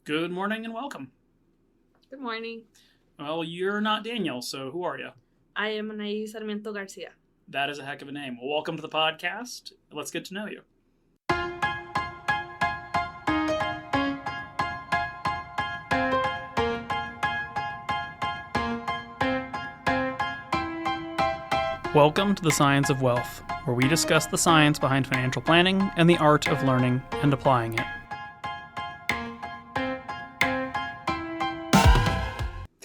Good morning and welcome. Good morning. Well, you're not Daniel, so who are you? I am Anahi Sarmiento Garcia. That is a heck of a name. Well, welcome to the podcast. Let's get to know you. Welcome to the Science of Wealth, where we discuss the science behind financial planning and the art of learning and applying it.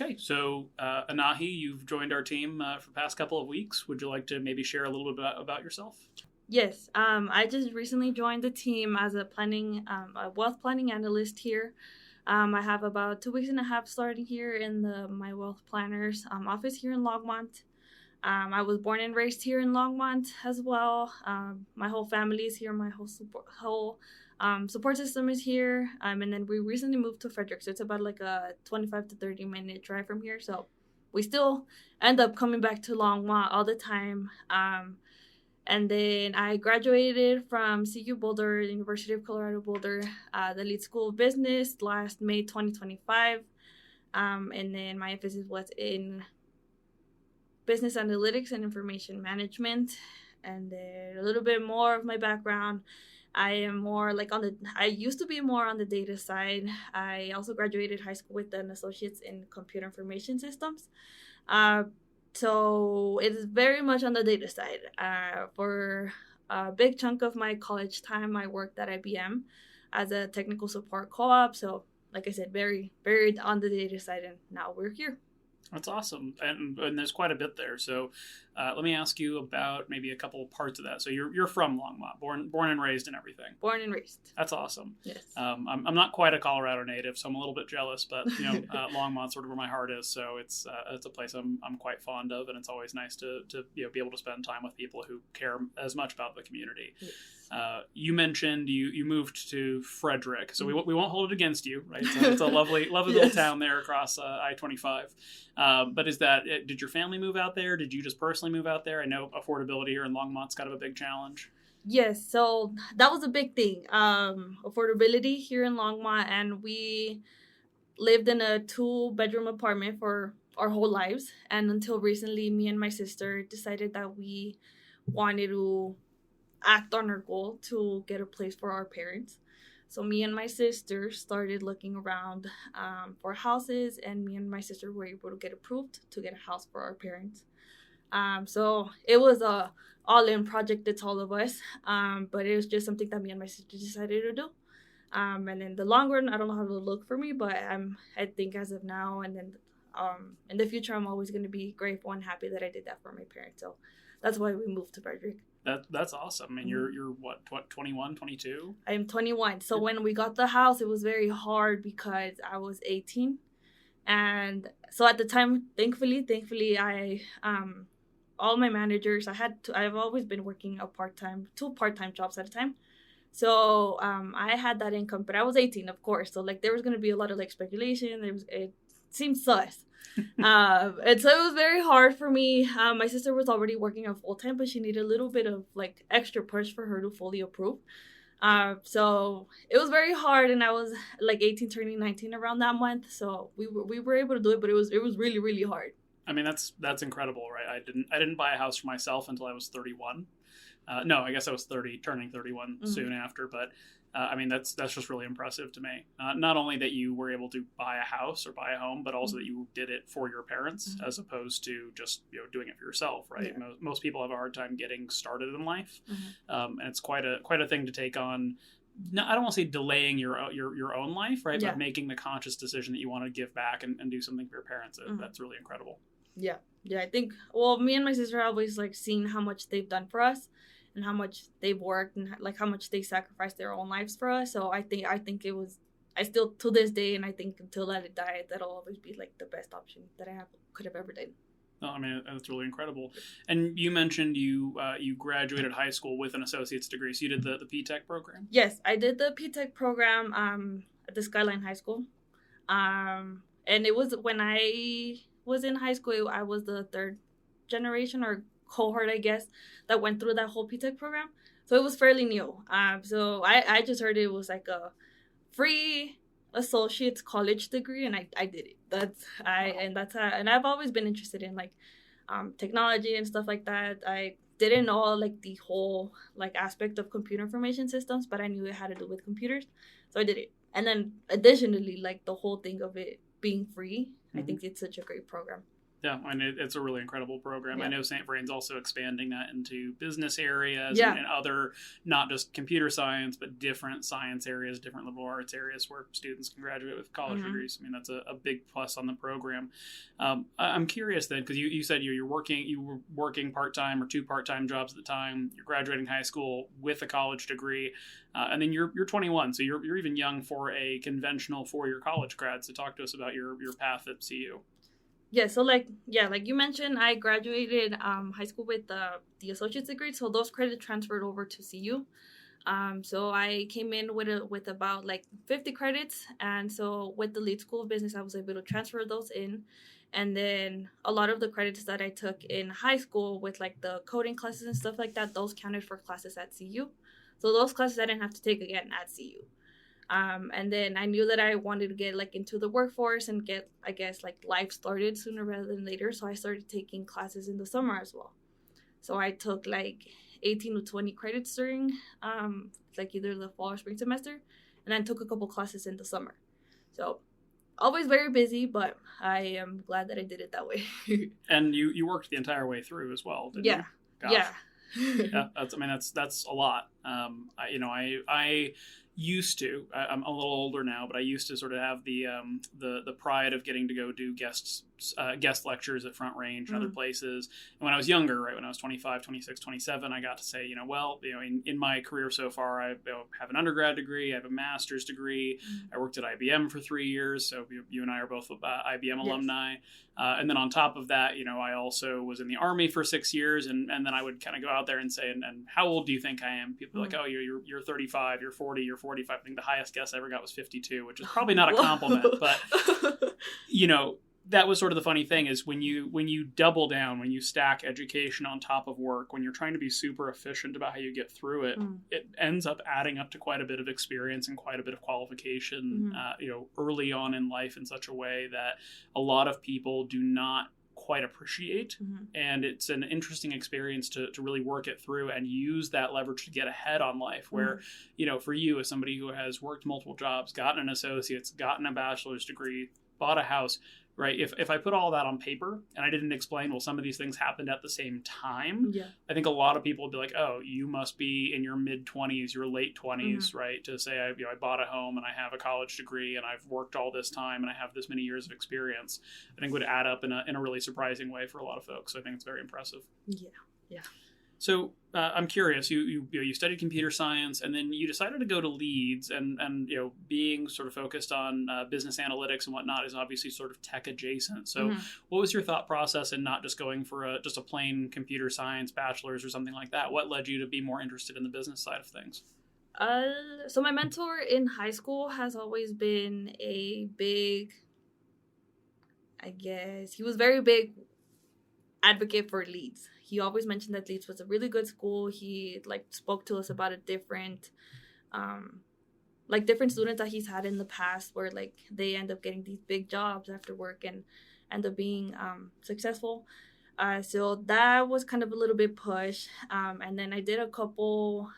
Okay, so Anahi, you've joined our team for the past couple of weeks. Would you like to maybe share a little bit about yourself? Yes, I just recently joined the team as a wealth planning analyst here. I have about 2 weeks and a half starting here in my wealth planners office here in Longmont. I was born and raised here in Longmont as well. My whole family is here. My whole support system is here. And then we recently moved to Frederick, so it's about like a 25 to 30 minute drive from here. So we still end up coming back to Longmont all the time. And then I graduated from CU Boulder, the University of Colorado Boulder, the Lead School of Business last May 2025. And then my emphasis was in business analytics and information management. And then a little bit more of my background, I am more like I used to be more on the data side. I also graduated high school with an associate's in computer information systems. So it is very much on the data side. For a big chunk of my college time, I worked at IBM as a technical support co-op. So like I said, very, very on the data side, and now we're here. That's awesome, and there's quite a bit there. So let me ask you about maybe a couple parts of that. So you're from Longmont, born and raised and everything. Born and raised. That's awesome. Yes. I'm not quite a Colorado native, so I'm a little bit jealous. But Longmont's sort of where my heart is. So it's a place I'm quite fond of, and it's always nice to be able to spend time with people who care as much about the community. Yes. You mentioned you moved to Frederick, so we won't hold it against you, right? So it's a lovely yes. little town there across I-25. But did your family move out there? Did you just personally move out there? I know affordability here in Longmont's kind of a big challenge. Yes, so that was a big thing. Affordability here in Longmont, and we lived in a 2-bedroom apartment for our whole lives. And until recently, me and my sister decided that we wanted to act on our goal to get a place for our parents. So me and my sister started looking around for houses, and me and my sister were able to get approved to get a house for our parents. So it was a all-in project. It's all of us, but it was just something that me and my sister decided to do. And in the long run, I don't know how it'll look for me, but I think as of now and then in the future, I'm always going to be grateful and happy that I did that for my parents. So that's why we moved to Frederick. That's awesome. And you're what 21, 22? I am 21. So when we got the house, it was very hard because I was 18. And so at the time, thankfully, I all my managers, I've always been working two part-time jobs at a time. So I had that income, but I was 18, of course. So like there was going to be a lot of like speculation. It seemed sus. And so it was very hard for me. My sister was already working on full-time, but she needed a little bit of like extra push for her to fully approve. So it was very hard, and I was like 18 turning 19 around that month. So we were able to do it, but it was really, really hard. I mean, that's incredible, right? I didn't buy a house for myself until I was 31. No, I guess I was turning 31 mm-hmm. soon after, but I mean, that's just really impressive to me. Not only that you were able to buy a house or buy a home, but also mm-hmm. that you did it for your parents mm-hmm. as opposed to just doing it for yourself, right? Yeah. Most people have a hard time getting started in life, mm-hmm. And it's quite a thing to take on. No, I don't want to say delaying your own life, right? Yeah. But making the conscious decision that you want to give back and do something for your parents. Mm-hmm. That's really incredible. Yeah. I think, me and my sister have always like seen how much they've done for us and how much they've worked and like how much they sacrificed their own lives for us. So I think it was, I still to this day, and I think until I die, that'll always be like the best option that I could have ever done. No, I mean, that's really incredible. And you mentioned you graduated high school with an associate's degree. So you did the P-Tech program? Yes, I did the P-Tech program at the Skyline High School. And it was when I was in high school, I was the third generation or cohort, I guess, that went through that whole P-Tech program. So it was fairly new. So I just heard it was like a free associate's college degree, and I did it. And I've always been interested in like technology and stuff like that. I didn't know like the whole like aspect of computer information systems, but I knew it had to do with computers, so I did it. And then additionally, like the whole thing of it being free, I think it's such a great program. Yeah, and it's a really incredible program. Yeah. I know St. Vrain's also expanding that into business areas and other, not just computer science, but different science areas, different liberal arts areas where students can graduate with college degrees. I mean, that's a big plus on the program. I'm curious then, because you said you were working part-time or 2 part-time jobs at the time. You're graduating high school with a college degree, and then you're 21, so you're even young for a conventional 4-year college grad. So talk to us about your path at CU. Yeah, so like you mentioned, I graduated high school with the associate's degree, so those credits transferred over to CU. So I came in with about like 50 credits, and so with the lead school of business, I was able to transfer those in. And then a lot of the credits that I took in high school with like the coding classes and stuff like that, those counted for classes at CU. So those classes I didn't have to take again at CU. And then I knew that I wanted to get like into the workforce and get, I guess, like life started sooner rather than later. So I started taking classes in the summer as well. So I took like 18 to 20 credits during like either the fall or spring semester, and then took a couple classes in the summer. So always very busy, but I am glad that I did it that way. And you worked the entire way through as well, didn't you? Gosh. Yeah. Yeah, that's a lot. I used to. I'm a little older now, but I used to sort of have the pride of getting to go do guest lectures at Front Range and other places. And when I was younger, right, when I was 25, 26, 27, I got to say, in my career so far, I have an undergrad degree, I have a master's degree. I worked at IBM for 3 years, so you and I are both IBM alumni. And then on top of that, I also was in the Army for 6 years, and then I would kind of go out there and say, and how old do you think I am? People are like, oh, you're 35, you're 40, you're 45. I think the highest guess I ever got was 52, which is probably not a compliment, but that was sort of the funny thing is when you double down, when you stack education on top of work, when you're trying to be super efficient about how you get through it, it ends up adding up to quite a bit of experience and quite a bit of qualification, early on in life in such a way that a lot of people do not quite appreciate. And it's an interesting experience to really work it through and use that leverage to get ahead on life where, for you as somebody who has worked multiple jobs, gotten an associate's, gotten a bachelor's degree, bought a house, right? If I put all that on paper and I didn't explain, well, some of these things happened at the same time, I think a lot of people would be like, oh, you must be in your mid-20s, your late 20s, right? To say, I bought a home and I have a college degree and I've worked all this time and I have this many years of experience, I think would add up in a really surprising way for a lot of folks. So I think it's very impressive. Yeah. So I'm curious. You studied computer science, and then you decided to go to Leeds, and being sort of focused on business analytics and whatnot is obviously sort of tech adjacent. So what was your thought process in not just going for just a plain computer science bachelor's or something like that? What led you to be more interested in the business side of things? So my mentor in high school has always been a big, I guess, he was very big advocate for Leeds. He always mentioned that Leeds was a really good school. He spoke to us about different students that he's had in the past where they end up getting these big jobs after work and end up being successful. So that was kind of a little bit push. And then I did a couple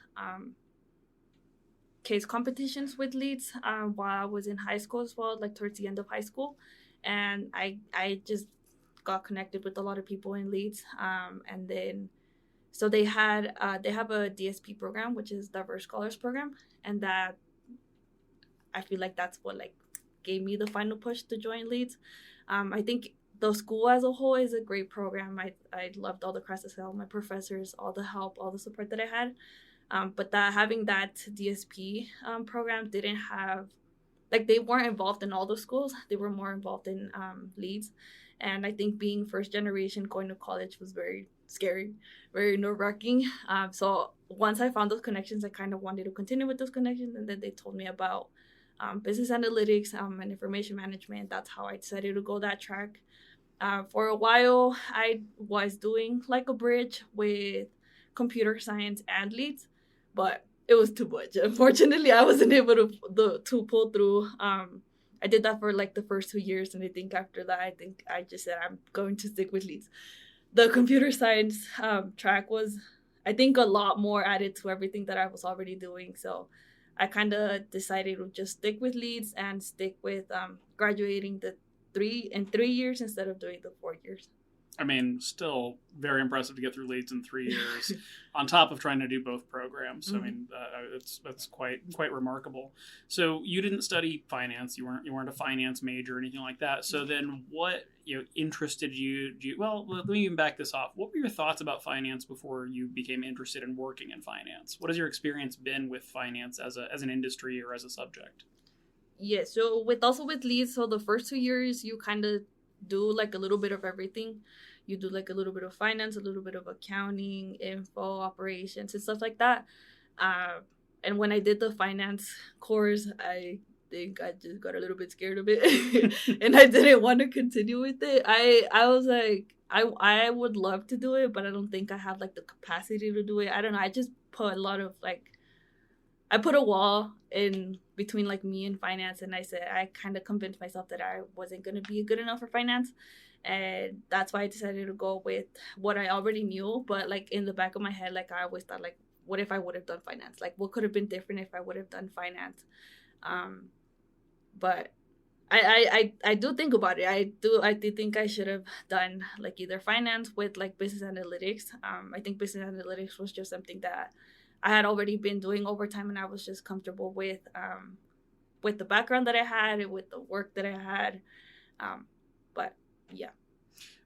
case competitions with Leeds while I was in high school as well, towards the end of high school. And I just got connected with a lot of people in Leeds, and then so they have a DSP program, which is Diverse Scholars Program, and that I feel like that's what gave me the final push to join Leeds. I think the school as a whole is a great program. I loved all the classes, all my professors, all the help, all the support that I had. But having that DSP program didn't have they weren't involved in all the schools. They were more involved in Leeds. And I think being first generation going to college was very scary, very nerve-wracking. So once I found those connections, I kind of wanted to continue with those connections. And then they told me about business analytics and information management. That's how I decided to go that track. For a while, I was doing a bridge with computer science and Leeds, but it was too much. Unfortunately, I wasn't able to pull through. I did that for like the first 2 years, and I think after that, I just said I'm going to stick with leads. The computer science track was, I think, a lot more added to everything that I was already doing. So I kind of decided to just stick with leads and stick with graduating the 3 years instead of doing the 4 years. I mean, still very impressive to get through leads in 3 years, on top of trying to do both programs. Mm-hmm. I mean, that's quite remarkable. So you didn't study finance; you weren't a finance major or anything like that. So then, what interested you? Well, let me even back this off. What were your thoughts about finance before you became interested in working in finance? What has your experience been with finance as an industry or as a subject? Yeah, so with leads, so the first 2 years you kind of do like a little bit of everything. You do like a little bit of finance, a little bit of accounting, info, operations, and stuff like that. And when I did the finance course, I think I just got a little bit scared of it, and I didn't want to continue with it. I was like, I would love to do it, but I don't think I have like the capacity to do it. I don't know. I just put a lot of I put a wall in between like me and finance, and I kind of convinced myself that I wasn't going to be good enough for finance. And that's why I decided to go with what I already knew. But like in the back of my head, like I always thought, like, what if I would have done finance? Like, what could have been different if I would have done finance? But I do think about it. I do think I should have done like either finance with like business analytics. I think business analytics was just something that I had already been doing over time, and I was just comfortable with the background that I had, with the work that I had. But yeah.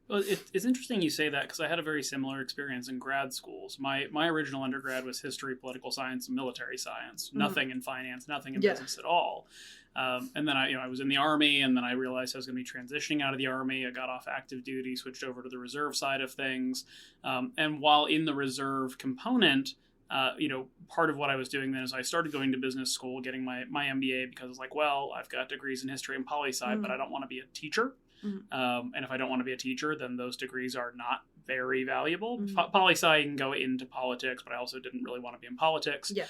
Well, it's interesting you say that, because I had a very similar experience in grad schools. My original undergrad was history, political science, and military science. Mm-hmm. Nothing in finance, nothing in business at all. And then I was in the Army, and then I realized I was going to be transitioning out of the Army. I got off active duty, switched over to the reserve side of things. And while in the reserve component, part of what I was doing then is I started going to business school, getting my MBA, because I was like, well, I've got degrees in history and poli-sci, mm-hmm. but I don't want to be a teacher. Mm-hmm. And if I don't want to be a teacher, then those degrees are not very valuable. Mm-hmm. Poli-sci can go into politics, but I also didn't really want to be in politics. Yeah.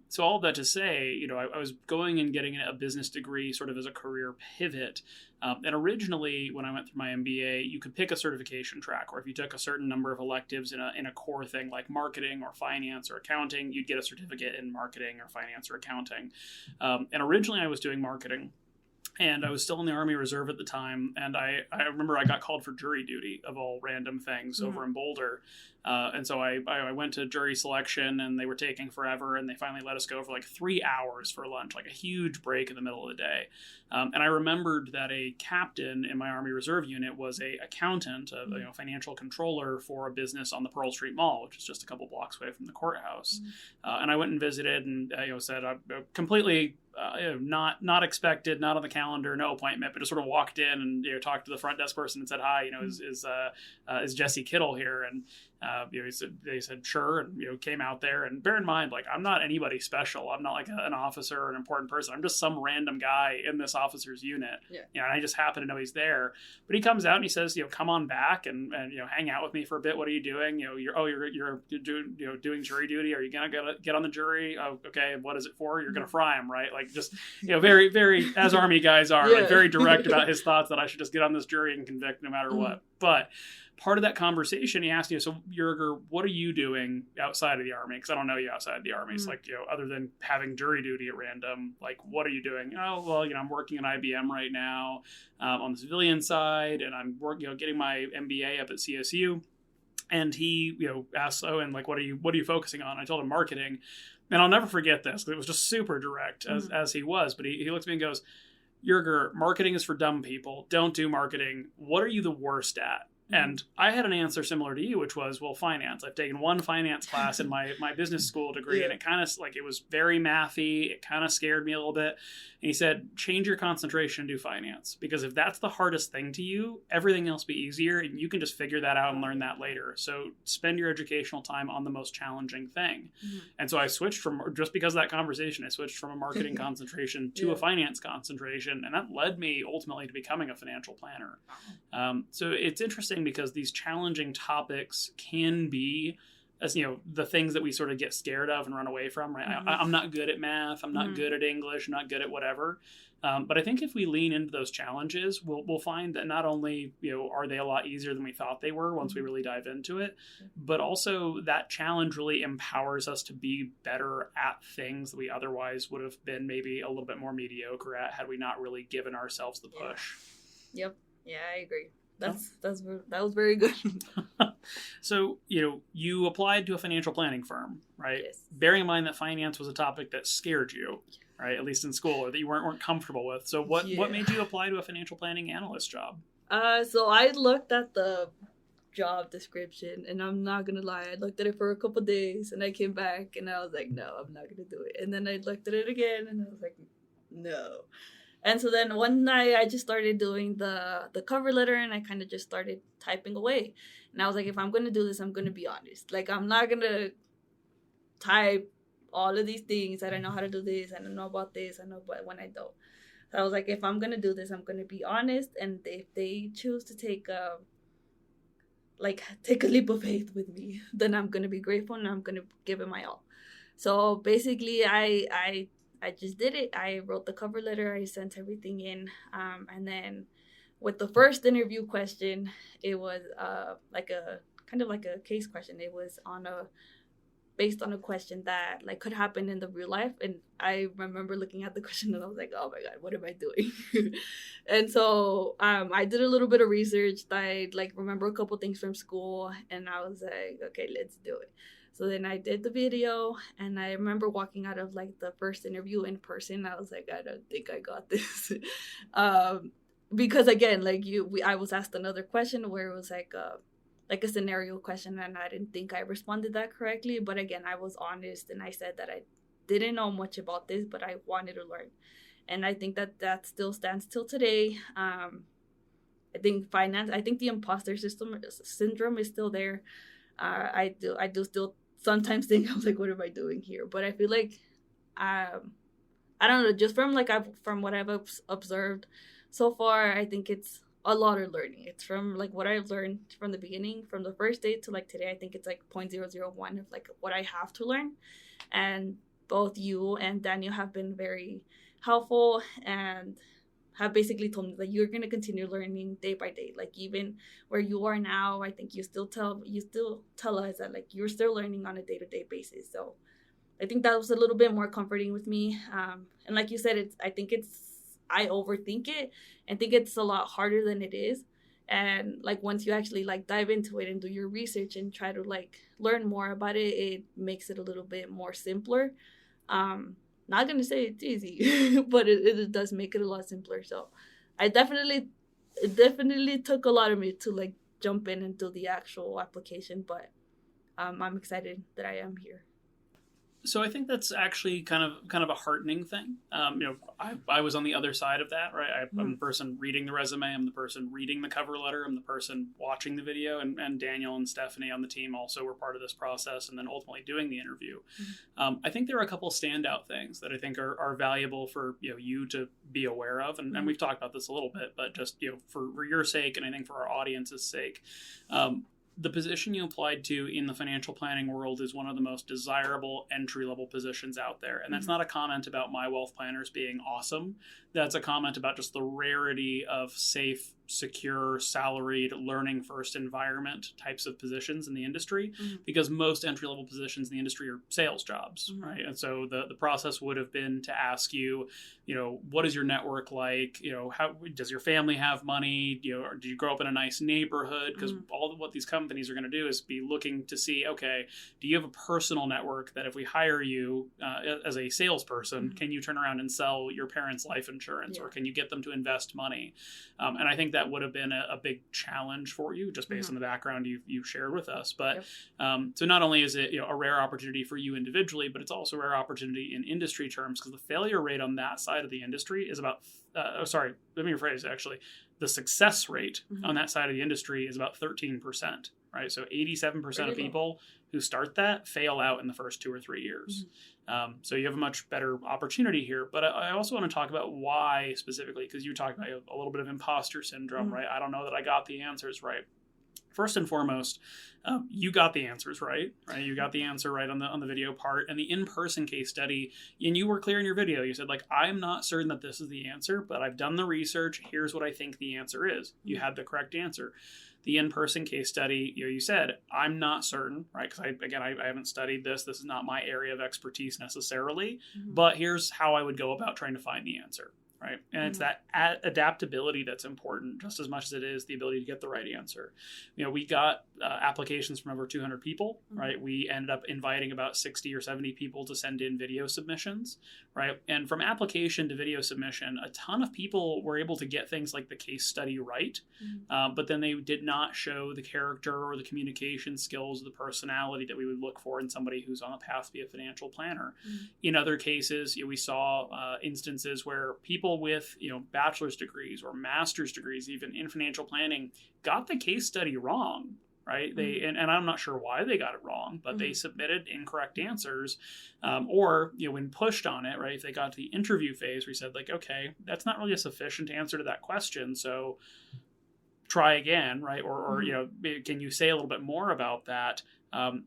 So all of that to say, I was going and getting a business degree sort of as a career pivot. And originally, when I went through my MBA, you could pick a certification track, or if you took a certain number of electives in a core thing like marketing or finance or accounting, you'd get a certificate in marketing or finance or accounting. And originally, I was doing marketing. And I was still in the Army Reserve at the time, and I remember I got called for jury duty, of all random things, mm-hmm. over in Boulder. And so I went to jury selection, and they were taking forever, and they finally let us go for like 3 hours for lunch, like a huge break in the middle of the day. And I remembered that a captain in my Army Reserve unit was a accountant, a financial controller for a business on the Pearl Street Mall, which is just a couple blocks away from the courthouse. Mm-hmm. And I went and visited, and said completely not expected, not on the calendar, no appointment, but just sort of walked in and talked to the front desk person and said, hi, is Jesse Kittle here? And they said sure, and came out there. And bear in mind, like, I'm not anybody special. I'm not like an officer or an important person. I'm just some random guy in this officer's unit. Yeah. And I just happen to know he's there. But he comes out and he says, come on back and hang out with me for a bit. What are you doing? You're doing jury duty. Are you gonna get on the jury? Oh, okay. What is it for? You're gonna fry him, right? Like, just very, very, as Army guys are, like, very direct about his thoughts that I should just get on this jury and convict no matter what. But part of that conversation, he asked, so Jurger, what are you doing outside of the Army? Because I don't know you outside of the Army. It's like, other than having jury duty at random, like, what are you doing? Oh, well, I'm working at IBM right now on the civilian side, and I'm getting my MBA up at CSU. And he, asked, and like, what are you focusing on? I told him marketing. And I'll never forget this, because it was just super direct as he was. But he looked at me and goes, Jurger, marketing is for dumb people. Don't do marketing. What are you the worst at? And I had an answer similar to you, which was, well, finance. I've taken one finance class in my business school degree, and it kind of, like, it was very mathy. It kind of scared me a little bit. And he said, change your concentration and do finance. Because if that's the hardest thing to you, everything else will be easier, and you can just figure that out and learn that later. So spend your educational time on the most challenging thing. Mm-hmm. And so I switched just because of that conversation, I switched from a marketing concentration to a finance concentration. And that led me ultimately to becoming a financial planner. So it's interesting, because these challenging topics can be as the things that we sort of get scared of and run away from, right? I'm not good at math. I'm not good at English. I'm not good at whatever. But I think if we lean into those challenges, we'll find that not only are they a lot easier than we thought they were once we really dive into it, but also that challenge really empowers us to be better at things that we otherwise would have been maybe a little bit more mediocre at had we not really given ourselves the push. Yep. Yeah, I agree. That was very good. So, you applied to a financial planning firm, right? Yes. Bearing in mind that finance was a topic that scared you, right? At least in school, or that you weren't comfortable with. So what made you apply to a financial planning analyst job? So I looked at the job description, and I'm not going to lie, I looked at it for a couple days, and I came back, and I was like, no, I'm not going to do it. And then I looked at it again, and I was like, no. And so then one night I just started doing the cover letter, and I kind of just started typing away. And I was like, if I'm going to do this, I'm going to be honest. Like, I'm not going to type all of these things. I don't know how to do this. I don't know about this. I know but when I don't. So I was like, if I'm going to do this, I'm going to be honest. And if they choose to take a leap of faith with me, then I'm going to be grateful, and I'm going to give it my all. So basically, I just did it. I wrote the cover letter. I sent everything in. And then with the first interview question, it was like a case question. It was based on a question that could happen in the real life. And I remember looking at the question, and I was like, oh my God, what am I doing? And so I did a little bit of research. I remember a couple things from school, and I was like, okay, let's do it. So then I did the video, and I remember walking out of the first interview in person. I was like, I don't think I got this. Because again, I was asked another question where it was a scenario question, and I didn't think I responded that correctly. But again, I was honest, and I said that I didn't know much about this, but I wanted to learn. And I think that still stands till today. I think the imposter syndrome is still there. I do still sometimes think, I was like, what am I doing here? But I feel like, I don't know, just from what I've observed so far, I think it's a lot of learning. It's from what I've learned from the beginning, from the first day to today. I think it's 0.001 of what I have to learn. And both you and Daniel have been very helpful and have basically told me that you're going to continue learning day by day. Even where you are now, I think you still tell us that you're still learning on a day-to-day basis. So I think that was a little bit more comforting with me. And like you said, I overthink it and think it's a lot harder than it is. And once you actually dive into it and do your research and try to learn more about it, it makes it a little bit more simpler. Not going to say it's easy, but it does make it a lot simpler. So it definitely took a lot of me to jump in and do the actual application, but I'm excited that I am here. So I think that's actually kind of a heartening thing. I was on the other side of that, right? I'm the person reading the resume. I'm the person reading the cover letter. I'm the person watching the video. And Daniel and Stephanie on the team also were part of this process and then ultimately doing the interview. I think there are a couple standout things that I think are valuable for you to be aware of. And we've talked about this a little bit, but just for your sake and I think for our audience's sake, the position you applied to in the financial planning world is one of the most desirable entry-level positions out there. And that's not a comment about my wealth planners being awesome. That's a comment about just the rarity of safe, secure, salaried, learning-first environment types of positions in the industry, because most entry-level positions in the industry are sales jobs, right? And so the process would have been to ask you, what is your network like? How does your family have money? Or do you grow up in a nice neighborhood? Because all of what these companies are going to do is be looking to see, okay, do you have a personal network that if we hire you as a salesperson, can you turn around and sell your parents' life insurance, or can you get them to invest money? And I think that would have been a big challenge for you just based on the background you shared with us. But so not only is it a rare opportunity for you individually, but it's also a rare opportunity in industry terms, because the failure rate on that side of the industry is about let me rephrase actually. The success rate on that side of the industry is about 13%, right? So 87% of people who start that fail out in the first 2 or 3 years. So you have a much better opportunity here. But I also want to talk about why specifically, because you talked about a little bit of imposter syndrome, right? I don't know that I got the answers right. First and foremost, you got the answers right? You got the answer right on the video part. And the in-person case study, and you were clear in your video. You said, like, I'm not certain that this is the answer, but I've done the research. Here's what I think the answer is. You had the correct answer. The in-person case study, you said, I'm not certain, right? Because I haven't studied this. This is not my area of expertise necessarily, but here's how I would go about trying to find the answer. Right. And it's that adaptability that's important just as much as it is the ability to get the right answer. We got applications from over 200 people, right? We ended up inviting about 60 or 70 people to send in video submissions, right? And from application to video submission, a ton of people were able to get things like the case study right, but then they did not show the character or the communication skills, the personality that we would look for in somebody who's on the path to be a financial planner. In other cases, we saw instances where people with bachelor's degrees or master's degrees even in financial planning got the case study wrong, right? They and I'm not sure why they got it wrong, but they submitted incorrect answers, or when pushed on it, right? If they got to the interview phase, we said, like, okay, that's not really a sufficient answer to that question, so try again, right? Or can you say a little bit more about that?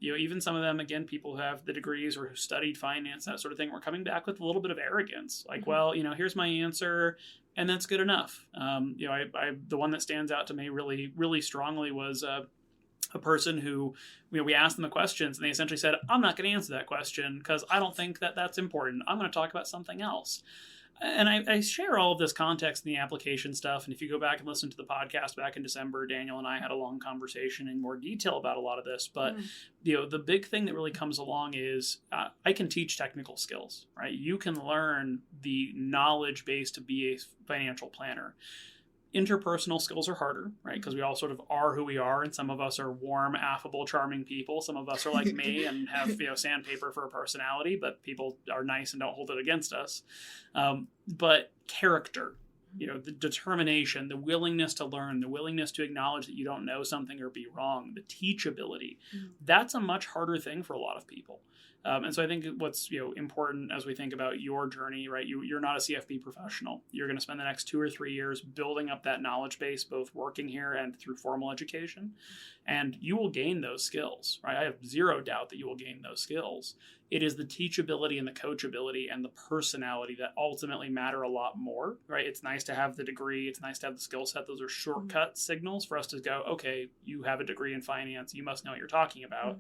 Even some of them, again, people who have the degrees or who studied finance, that sort of thing, were coming back with a little bit of arrogance. Like, well, here's my answer, and that's good enough. The one that stands out to me really, really strongly was a person who, we asked them the questions, and they essentially said, I'm not going to answer that question because I don't think that that's important. I'm going to talk about something else. And I share all of this context in the application stuff. And if you go back and listen to the podcast back in December, Daniel and I had a long conversation in more detail about a lot of this. But, the big thing that really comes along is I can teach technical skills, right? You can learn the knowledge base to be a financial planner. Interpersonal skills are harder, right? Because we all sort of are who we are, and some of us are warm, affable, charming people. Some of us are like me and have sandpaper for a personality, but people are nice and don't hold it against us. But character, the determination, the willingness to learn, the willingness to acknowledge that you don't know something or be wrong, the teachability, that's a much harder thing for a lot of people. And so I think what's important as we think about your journey, right? You're not a CFP professional. You're going to spend the next 2 or 3 years building up that knowledge base, both working here and through formal education, and you will gain those skills, right? I have zero doubt that you will gain those skills. It is the teachability and the coachability and the personality that ultimately matter a lot more, right? It's nice to have the degree. It's nice to have the skill set. Those are shortcut signals for us to go, okay, you have a degree in finance. You must know what you're talking about.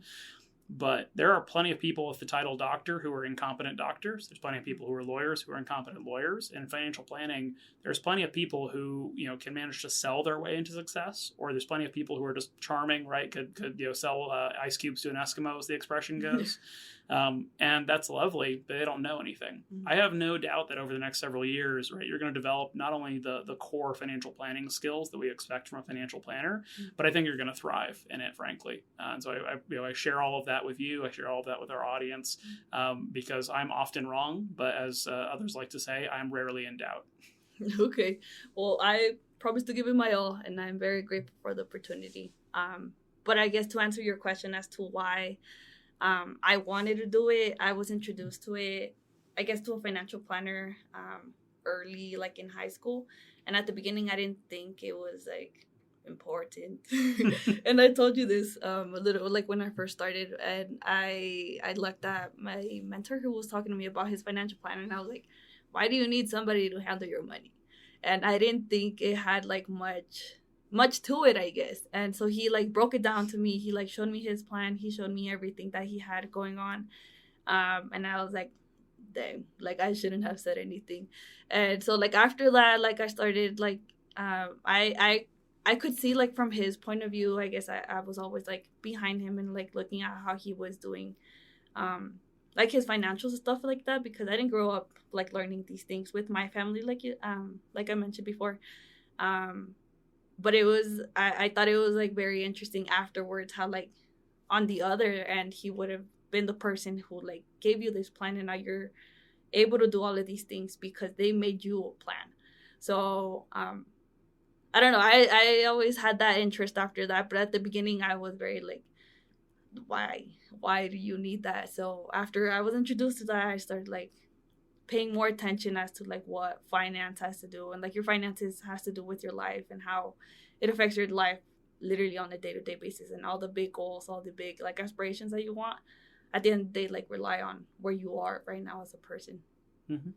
But there are plenty of people with the title doctor who are incompetent doctors. There's plenty of people who are lawyers who are incompetent lawyers. And in financial planning, there's plenty of people who, can manage to sell their way into success. Or there's plenty of people who are just charming, right? Could sell ice cubes to an Eskimo, as the expression goes. And that's lovely, but they don't know anything. I have no doubt that over the next several years, right, you're going to develop not only the core financial planning skills that we expect from a financial planner, but I think you're going to thrive in it, frankly. And so I share all of that with you. I share all of that with our audience because I'm often wrong, but as others like to say, I'm rarely in doubt. Okay. Well, I promise to give it my all, and I'm very grateful for the opportunity. But I guess to answer your question as to why I wanted to do it, I was introduced to it, I guess, to a financial planner early, like in high school. And at the beginning, I didn't think it was like important. And I told you this a little, like when I first started, and I looked at my mentor who was talking to me about his financial planner, and I was like, why do you need somebody to handle your money? And I didn't think it had like much to it, I guess. And so he like broke it down to me. He like showed me his plan. He showed me everything that he had going on. And I was like, dang, like I shouldn't have said anything. And so like after that, like I started like, I could see like from his point of view, I guess I was always like behind him and like looking at how he was doing, like his financials and stuff like that, because I didn't grow up like learning these things with my family, like I mentioned before. But it was, I thought it was like very interesting afterwards how like on the other end, he would have been the person who like gave you this plan, and now you're able to do all of these things because they made you a plan. So, I don't know. I always had that interest after that. But at the beginning, I was very like, why do you need that? So after I was introduced to that, I started like paying more attention as to like what finance has to do, and like your finances has to do with your life and how it affects your life literally on a day-to-day basis, and all the big goals, all the big like aspirations that you want, at the end of the day, like rely on where you are right now as a person. Mm-hmm.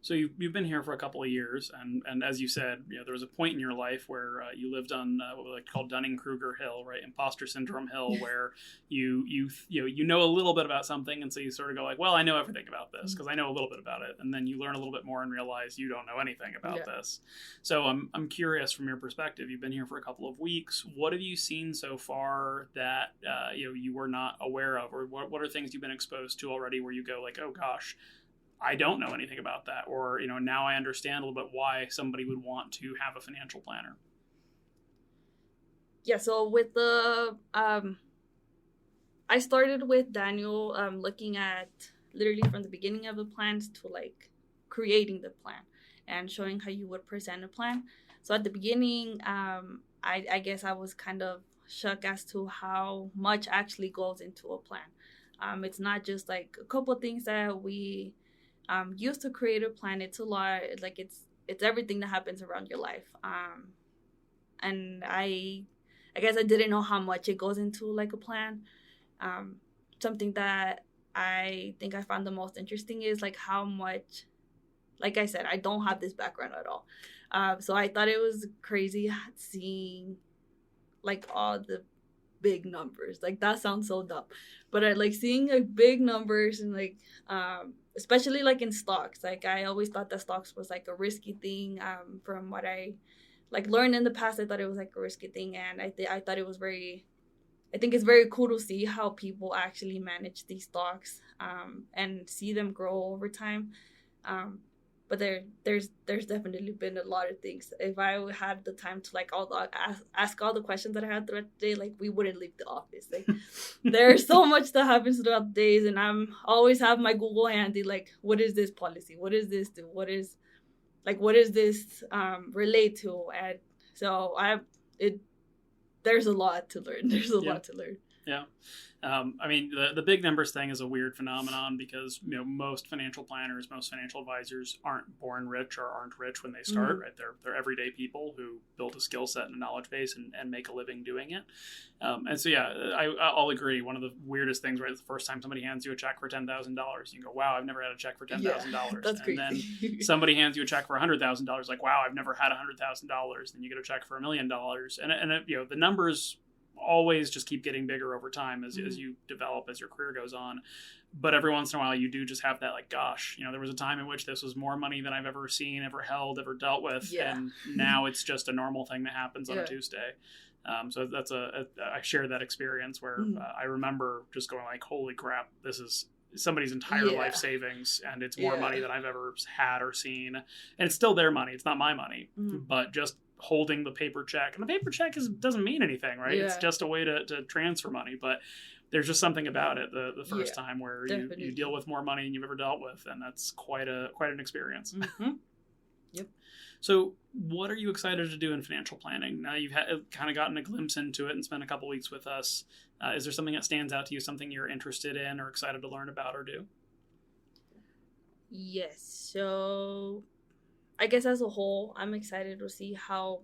So you've been here for a couple of years, and as you said, there was a point in your life where you lived on what we like to call Dunning-Kruger Hill, right, Imposter Syndrome Hill, where you know a little bit about something, and so you sort of go like, well, I know everything about this because I know a little bit about it, and then you learn a little bit more and realize you don't know anything about this. So I'm curious from your perspective. You've been here for a couple of weeks. What have you seen so far that you were not aware of, or what are things you've been exposed to already where you go like, oh gosh, I don't know anything about that, or now I understand a little bit why somebody would want to have a financial planner. Yeah, so with the I started with Daniel looking at literally from the beginning of the plans to like creating the plan and showing how you would present a plan. So at the beginning, I guess I was kind of shocked as to how much actually goes into a plan. It's not just like a couple of things that we used to create a plan. It's a lot. Like it's everything that happens around your life. And I guess I didn't know how much it goes into like a plan. Something that I think I found the most interesting is like how much, like I said, I don't have this background at all. So I thought it was crazy seeing like all the big numbers. Like that sounds so dumb, but I like seeing like big numbers and like especially like in stocks. Like I always thought that stocks was like a risky thing. From what I like learned in the past, I thought it was like a risky thing, and I thought it was I think it's very cool to see how people actually manage these stocks and see them grow over time. But there's definitely been a lot of things. If I had the time to like ask all the questions that I had throughout the day, like we wouldn't leave the office. Like there's so much that happens throughout the days, and I'm always have my Google handy. Like, what is this policy? What does this do? What is this relate to? And so there's a lot to learn. There's a lot to learn. Yeah. I mean, the big numbers thing is a weird phenomenon because, most financial planners, most financial advisors aren't born rich or aren't rich when they start, right? They're everyday people who build a skill set and a knowledge base and make a living doing it. And so, yeah, I'll agree. One of the weirdest things, right, the first time somebody hands you a check for $10,000, you go, wow, I've never had a check for $10,000. That's and crazy. Then somebody hands you a check for $100,000, like, wow, I've never had $100,000. Then you get a check for $1 million. And the numbers always just keep getting bigger over time as you develop, as your career goes on. But every once in a while you do just have that like, gosh, there was a time in which this was more money than I've ever seen, ever held, ever dealt with. And now it's just a normal thing that happens on a Tuesday. So that's I share that experience where I remember just going like, holy crap, this is somebody's entire life savings, and it's more money than I've ever had or seen. And it's still their money. It's not my money, but just holding the paper check, and the paper check doesn't mean anything, right? It's just a way to transfer money, but there's just something about it the first time where you deal with more money than you've ever dealt with, and that's quite an experience. Yep. So what are you excited to do in financial planning? Now you've kind of gotten a glimpse into it and spent a couple weeks with us. Is there something that stands out to you, something you're interested in or excited to learn about or do? Yes. So I guess as a whole, I'm excited to see how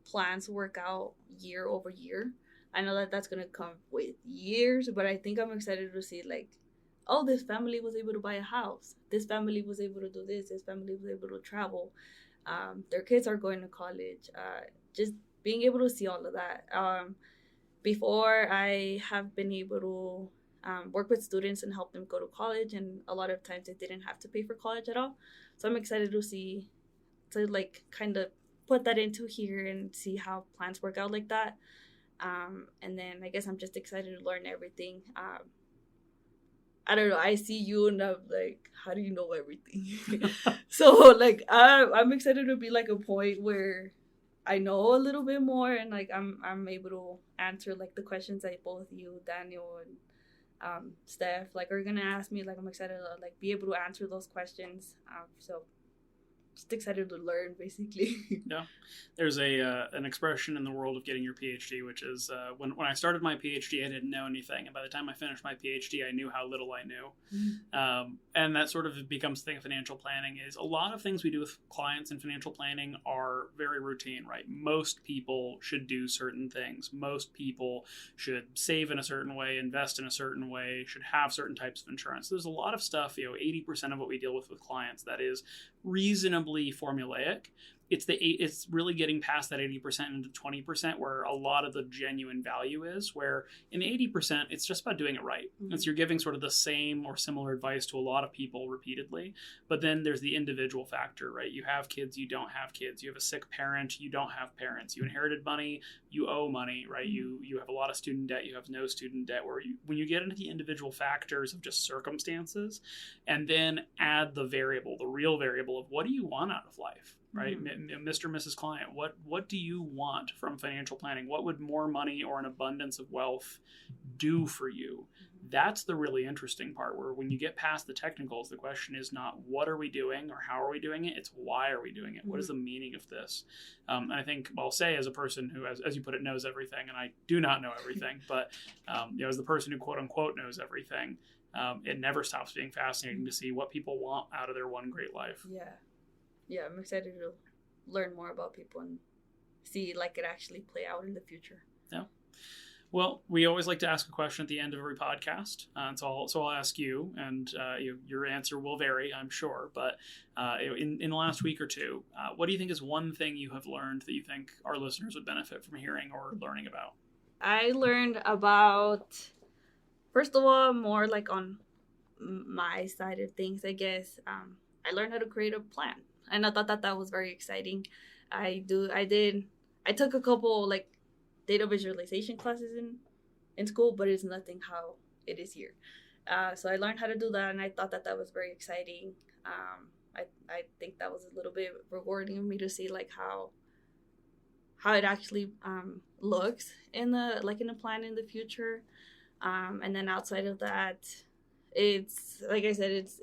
plans work out year over year. I know that that's going to come with years, but I think I'm excited to see like, oh, this family was able to buy a house. This family was able to do this. This family was able to travel. Their kids are going to college. Just being able to see all of that. Before, I have been able to work with students and help them go to college, and a lot of times they didn't have to pay for college at all. So I'm excited to like kind of put that into here and see how plans work out like that. And then I guess I'm just excited to learn everything. I don't know, I see you and I'm like, how do you know everything? So like I'm excited to be like a point where I know a little bit more, and like I'm able to answer like the questions that both you, Daniel, and Steph like are gonna ask me. Like I'm excited to like be able to answer those questions. So just excited to learn, basically. Yeah. There's an expression in the world of getting your PhD, which is when I started my PhD, I didn't know anything. And by the time I finished my PhD, I knew how little I knew. Mm-hmm. And that sort of becomes the thing of financial planning is a lot of things we do with clients in financial planning are very routine, right? Most people should do certain things. Most people should save in a certain way, invest in a certain way, should have certain types of insurance. There's a lot of stuff, 80% of what we deal with clients that is reasonably formulaic. It's really getting past that 80% into 20% where a lot of the genuine value is, where in 80%, it's just about doing it right. Mm-hmm. It's you're giving sort of the same or similar advice to a lot of people repeatedly, but then there's the individual factor, right? You have kids, you don't have kids. You have a sick parent, you don't have parents. You inherited money, you owe money, right? Mm-hmm. You have a lot of student debt, you have no student debt, where when you get into the individual factors of just circumstances and then add the real variable of what do you want out of life? Right, mm-hmm. Mr. and Mrs. Client, what do you want from financial planning? What would more money or an abundance of wealth do for you? That's the really interesting part, where when you get past the technicals, the question is not what are we doing or how are we doing it? It's why are we doing it? Mm-hmm. What is the meaning of this? And I think I'll say, as a person who, as you put it, knows everything, and I do not know everything, but as the person who quote unquote knows everything, it never stops being fascinating to see what people want out of their one great life. Yeah, I'm excited to learn more about people and see it actually play out in the future. Yeah. Well, we always like to ask a question at the end of every podcast. So I'll ask you, and your answer will vary, I'm sure. But in the last week or two, what do you think is one thing you have learned that you think our listeners would benefit from hearing or learning about? I learned about, first of all, more on my side of things, I guess. I learned how to create a plan. And I thought that was very exciting. I took a couple data visualization classes in school, but it's nothing how it is here. So I learned how to do that, and I thought that was very exciting. I think that was a little bit rewarding of me to see how it actually looks in the plan in the future. And then outside of that, it's like I said, it's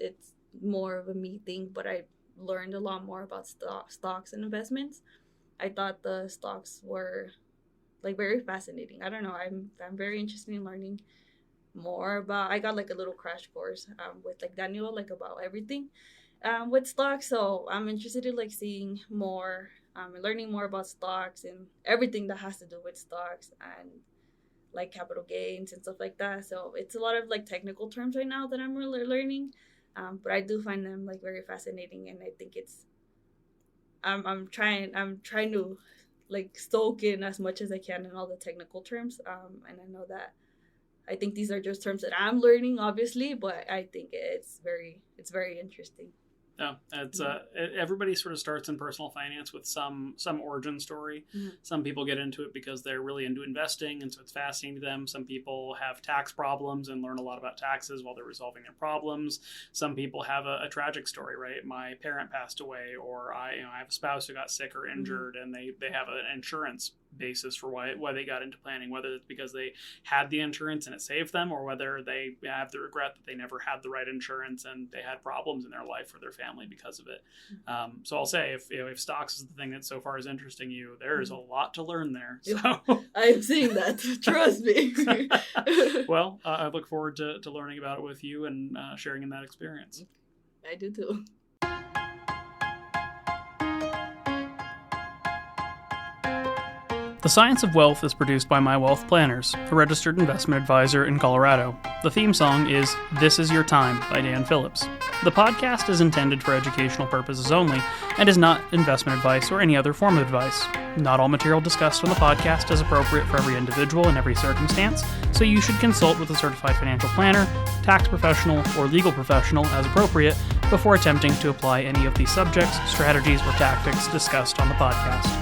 more of a me thing, but I learned a lot more about stocks and investments. I thought the stocks were very fascinating. I don't know. I'm very interested in learning more about. I got a little crash course with Daniel about everything with stocks. So I'm interested in seeing more and learning more about stocks and everything that has to do with stocks and capital gains and stuff like that. So it's a lot of technical terms right now that I'm really learning. But I do find them very fascinating, and I think it's. I'm trying to soak in as much as I can in all the technical terms. And I know that I think these are just terms that I'm learning, obviously, but I think it's very interesting. Yeah, it's everybody sort of starts in personal finance with some origin story. Mm-hmm. Some people get into it because they're really into investing, and so it's fascinating to them. Some people have tax problems and learn a lot about taxes while they're resolving their problems. Some people have a tragic story, right? My parent passed away, or I have a spouse who got sick or injured, mm-hmm. and they have an insurance basis for why they got into planning, whether it's because they had the insurance and it saved them, or whether they have the regret that they never had the right insurance and they had problems in their life or their family because of it. So I'll say, if stocks is the thing that so far is interesting you, there is a lot to learn there. So I'm seeing that. Trust me. Well, I look forward to learning about it with you and sharing in that experience. I do too. The Science of Wealth is produced by My Wealth Planners, a registered investment advisor in Colorado. The theme song is This Is Your Time by Dan Phillips. The podcast is intended for educational purposes only and is not investment advice or any other form of advice. Not all material discussed on the podcast is appropriate for every individual in every circumstance, so you should consult with a certified financial planner, tax professional, or legal professional as appropriate before attempting to apply any of the subjects, strategies, or tactics discussed on the podcast.